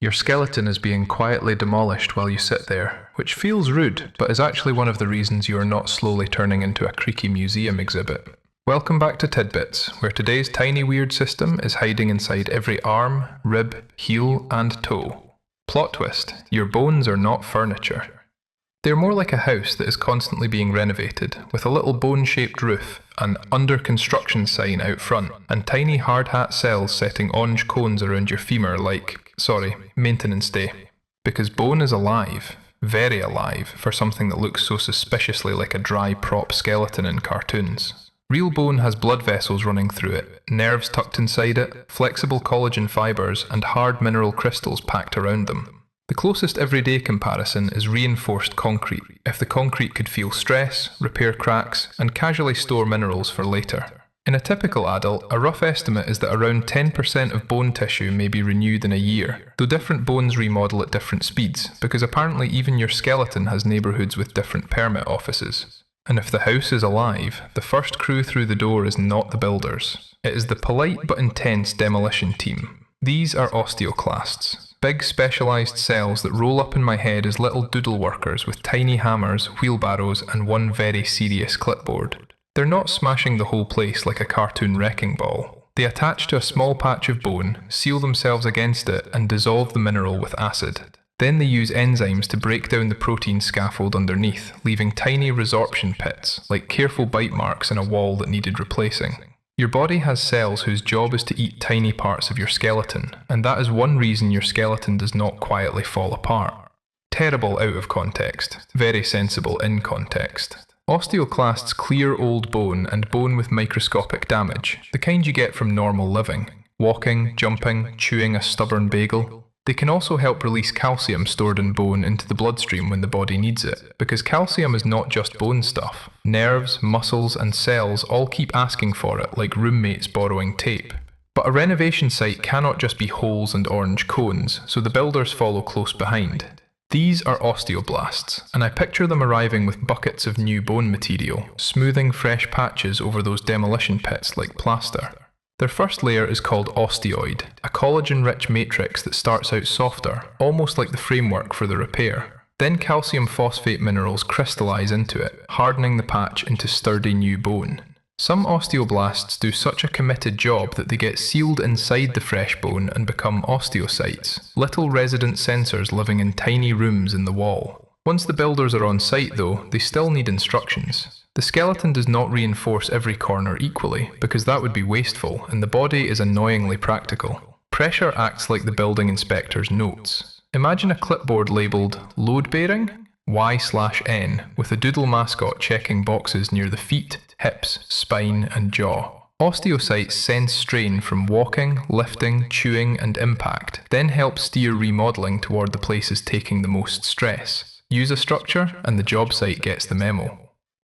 Your skeleton is being quietly demolished while you sit there, which feels rude, but is actually one of the reasons you are not slowly turning into a creaky museum exhibit. Welcome back to Tidbits, where today's tiny weird system is hiding inside every arm, rib, heel, and toe. Plot twist, your bones are not furniture. They're more like a house that is constantly being renovated, with a little bone-shaped roof, an under construction sign out front, and tiny hard hat cells setting orange cones around your femur like, maintenance day. Because bone is alive, very alive, for something that looks so suspiciously like a dry prop skeleton in cartoons. Real bone has blood vessels running through it, nerves tucked inside it, flexible collagen fibers, and hard mineral crystals packed around them. The closest everyday comparison is reinforced concrete, if the concrete could feel stress, repair cracks, and casually store minerals for later. In a typical adult, a rough estimate is that around 10% of bone tissue may be renewed in a year, though different bones remodel at different speeds, because apparently even your skeleton has neighbourhoods with different permit offices. And if the house is alive, the first crew through the door is not the builders. It is the polite but intense demolition team. These are osteoclasts. Big specialised cells that roll up in my head as little doodle workers with tiny hammers, wheelbarrows, and one very serious clipboard. They're not smashing the whole place like a cartoon wrecking ball. They attach to a small patch of bone, seal themselves against it, and dissolve the mineral with acid. Then they use enzymes to break down the protein scaffold underneath, leaving tiny resorption pits, like careful bite marks in a wall that needed replacing. Your body has cells whose job is to eat tiny parts of your skeleton, and that is one reason your skeleton does not quietly fall apart. Terrible out of context, very sensible in context. Osteoclasts clear old bone and bone with microscopic damage, the kind you get from normal living. Walking, jumping, chewing a stubborn bagel. They can also help release calcium stored in bone into the bloodstream when the body needs it, because calcium is not just bone stuff. Nerves, muscles, and cells all keep asking for it, like roommates borrowing tape. But a renovation site cannot just be holes and orange cones, so the builders follow close behind. These are osteoblasts, and I picture them arriving with buckets of new bone material, smoothing fresh patches over those demolition pits like plaster. Their first layer is called osteoid, a collagen-rich matrix that starts out softer, almost like the framework for the repair. Then calcium phosphate minerals crystallize into it, hardening the patch into sturdy new bone. Some osteoblasts do such a committed job that they get sealed inside the fresh bone and become osteocytes, little resident sensors living in tiny rooms in the wall. Once the builders are on site though, they still need instructions. The skeleton does not reinforce every corner equally, because that would be wasteful, and the body is annoyingly practical. Pressure acts like the building inspector's notes. Imagine a clipboard labelled load bearing, Y/N, with a doodle mascot checking boxes near the feet, hips, spine, and jaw. Osteocytes sense strain from walking, lifting, chewing, and impact, then help steer remodeling toward the places taking the most stress. Use a structure, and the job site gets the memo.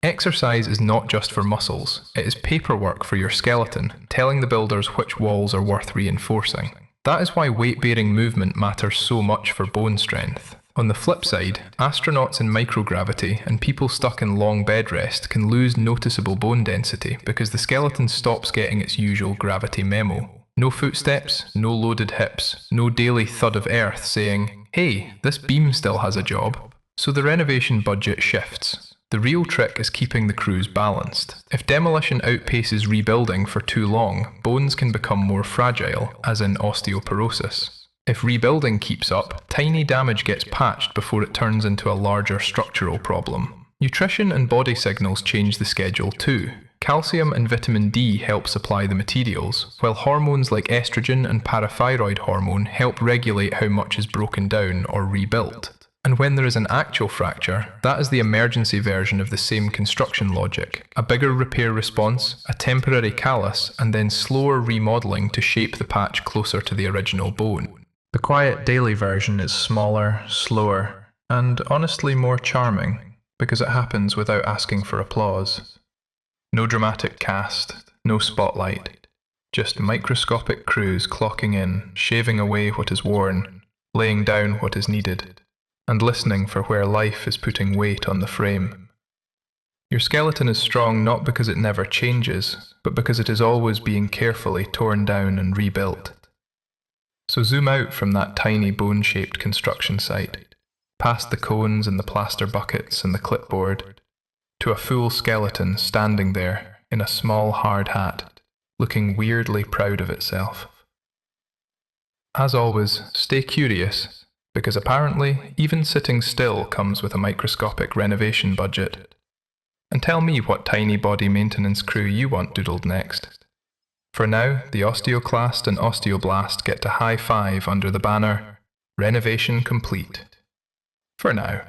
Exercise is not just for muscles, it is paperwork for your skeleton, telling the builders which walls are worth reinforcing. That is why weight-bearing movement matters so much for bone strength. On the flip side, astronauts in microgravity and people stuck in long bed rest can lose noticeable bone density because the skeleton stops getting its usual gravity memo. No footsteps, no loaded hips, no daily thud of earth saying, "Hey, this beam still has a job." So the renovation budget shifts. The real trick is keeping the crews balanced. If demolition outpaces rebuilding for too long, bones can become more fragile, as in osteoporosis. If rebuilding keeps up, tiny damage gets patched before it turns into a larger structural problem. Nutrition and body signals change the schedule too. Calcium and vitamin D help supply the materials, while hormones like estrogen and parathyroid hormone help regulate how much is broken down or rebuilt. And when there is an actual fracture, that is the emergency version of the same construction logic. A bigger repair response, a temporary callus, and then slower remodeling to shape the patch closer to the original bone. The quiet daily version is smaller, slower, and honestly more charming, because it happens without asking for applause. No dramatic cast, no spotlight, just microscopic crews clocking in, shaving away what is worn, laying down what is needed, and listening for where life is putting weight on the frame. Your skeleton is strong not because it never changes, but because it is always being carefully torn down and rebuilt. So zoom out from that tiny bone-shaped construction site, past the cones and the plaster buckets and the clipboard, to a full skeleton standing there in a small hard hat, looking weirdly proud of itself. As always, stay curious, because apparently even sitting still comes with a microscopic renovation budget. And tell me what tiny body maintenance crew you want doodled next. For now, the osteoclast and osteoblast get to high five under the banner, Renovation Complete. For now.